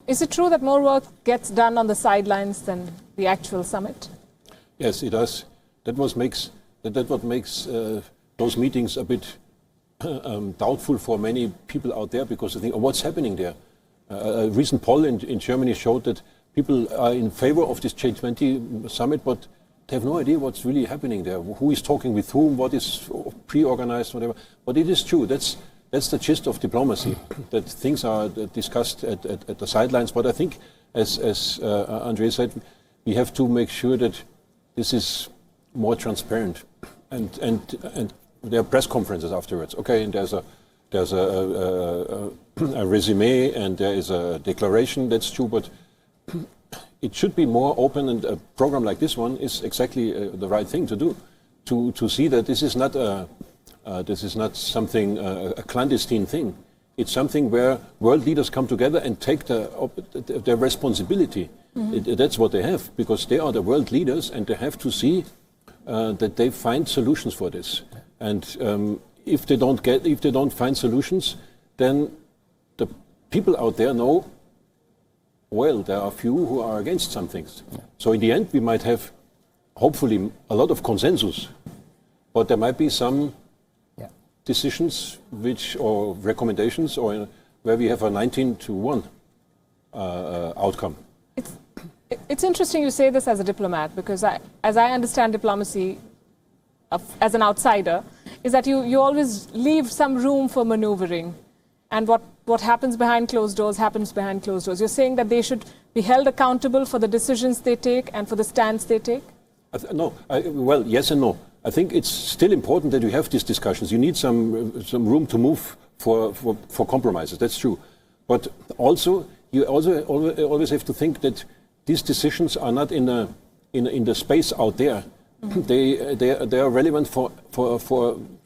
Is it true that more work gets done on the sidelines than the actual summit? Yes, it does. That what makes those meetings a bit doubtful for many people out there, because they think, oh, what's happening there? A recent poll in Germany showed that people are in favor of this G20 summit, but they have no idea what's really happening there. Who is talking with whom? What is pre-organized? Whatever. But it is true. That's the gist of diplomacy. That things are discussed at the sidelines. But I think, as André said, we have to make sure that this is more transparent, and there are press conferences afterwards. Okay, and there's a resume and there is a declaration. That's true, but it should be more open, and a program like this one is exactly the right thing to do, to see that this is not something a clandestine thing. It's something where world leaders come together and take their responsibility. Mm-hmm. That's what they have, because they are the world leaders, and they have to see that they find solutions for this. And if they don't find solutions, then the people out there know, well, there are few who are against some things. Yeah. So in the end, we might have, hopefully, a lot of consensus, but there might be some decisions or recommendations where we have a 19-1 outcome. It's interesting you say this as a diplomat, because as I understand diplomacy as an outsider, is that you always leave some room for maneuvering, and what happens behind closed doors happens behind closed doors. You're saying that they should be held accountable for the decisions they take and for the stance they take? Well, yes and no. I think it's still important that we have these discussions. You need some room to move for compromises. That's true, but you always have to think that these decisions are not in the space out there. Mm-hmm. They are relevant for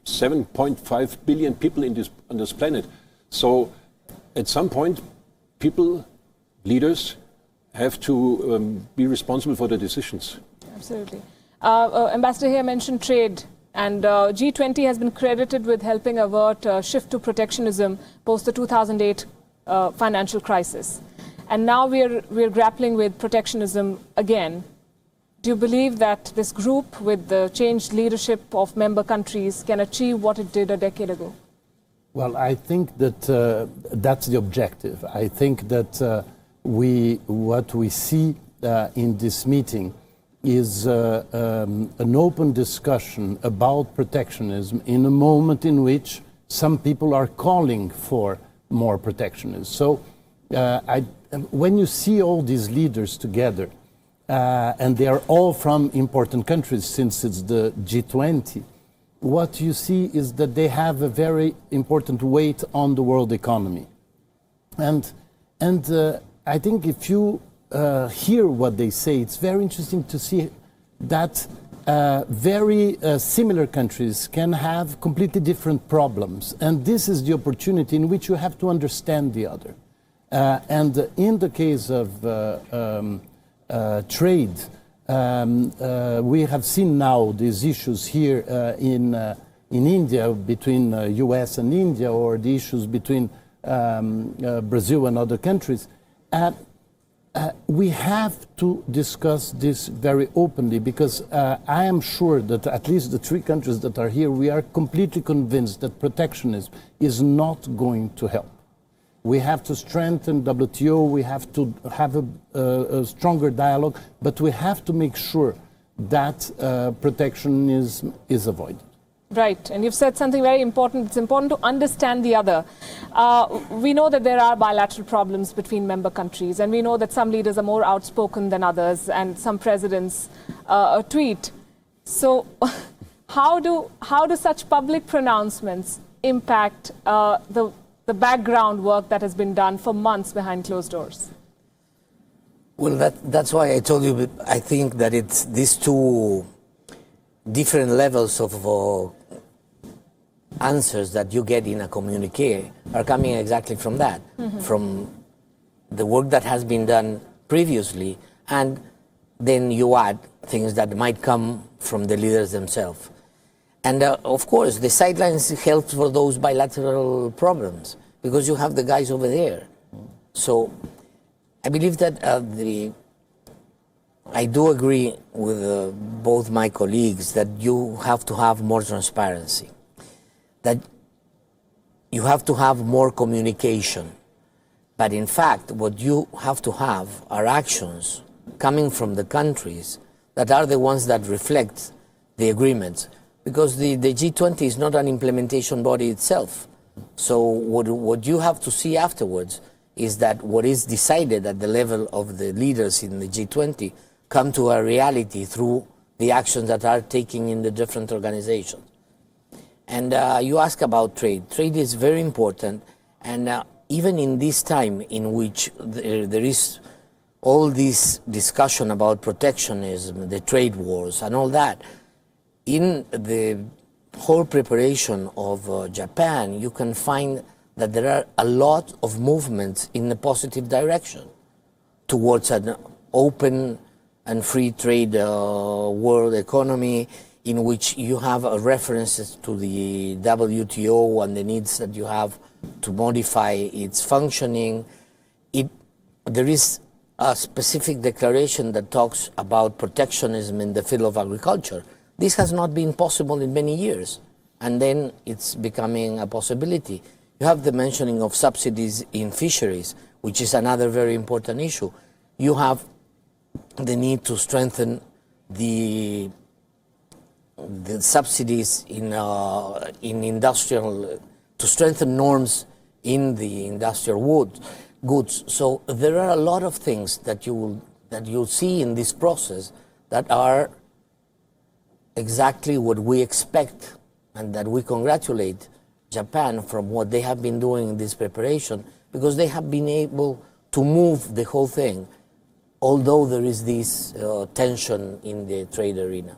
7.5 billion people on this planet. So at some point, leaders have to be responsible for their decisions. Absolutely. Ambassador here mentioned trade, and G20 has been credited with helping avert a shift to protectionism post the 2008 financial crisis. And now we're grappling with protectionism again. Do you believe that this group, with the changed leadership of member countries, can achieve what it did a decade ago? Well, I think that that's the objective. I think that what we see in this meeting is an open discussion about protectionism in a moment in which some people are calling for more protectionism. So when you see all these leaders together, and they are all from important countries since it's the G20, what you see is that they have a very important weight on the world economy. And I think if you hear what they say, it's very interesting to see that very similar countries can have completely different problems. And this is the opportunity in which you have to understand the other. And in the case of trade, we have seen now these issues here in India between US and India, or the issues between Brazil and other countries. We have to discuss this very openly, because I am sure that at least the three countries that are here, we are completely convinced that protectionism is not going to help. We have to strengthen WTO, we have to have a stronger dialogue, but we have to make sure that protectionism is avoided. Right, and you've said something very important. It's important to understand the other. We know that there are bilateral problems between member countries, and we know that some leaders are more outspoken than others, and some presidents tweet. So how do such public pronouncements impact the background work that has been done for months behind closed doors? Well, that's why I told you, I think that it's these two different levels of answers that you get in a communique are coming exactly from that, from the work that has been done previously, and then you add things that might come from the leaders themselves. And of course, the sidelines help for those bilateral problems, because you have the guys over there. So I believe that I do agree with both my colleagues that you have to have more transparency, that you have to have more communication. But in fact, what you have to have are actions coming from the countries that are the ones that reflect the agreements. Because the G20 is not an implementation body itself. So what you have to see afterwards is that what is decided at the level of the leaders in the G20 come to a reality through the actions that are taken in the different organizations. And you ask about trade. Trade is very important, and even in this time in which there is all this discussion about protectionism, the trade wars and all that, in the whole preparation of Japan, you can find that there are a lot of movements in a positive direction towards an open and free trade world economy, in which you have references to the WTO and the needs that you have to modify its functioning. There is a specific declaration that talks about protectionism in the field of agriculture. This has not been possible in many years, and then it's becoming a possibility. You have the mentioning of subsidies in fisheries, which is another very important issue. You have the need to strengthen the subsidies in industrial, to strengthen norms in the industrial goods. So there are a lot of things that you'll see in this process that are exactly what we expect, and that we congratulate Japan from what they have been doing in this preparation, because they have been able to move the whole thing, although there is this tension in the trade arena.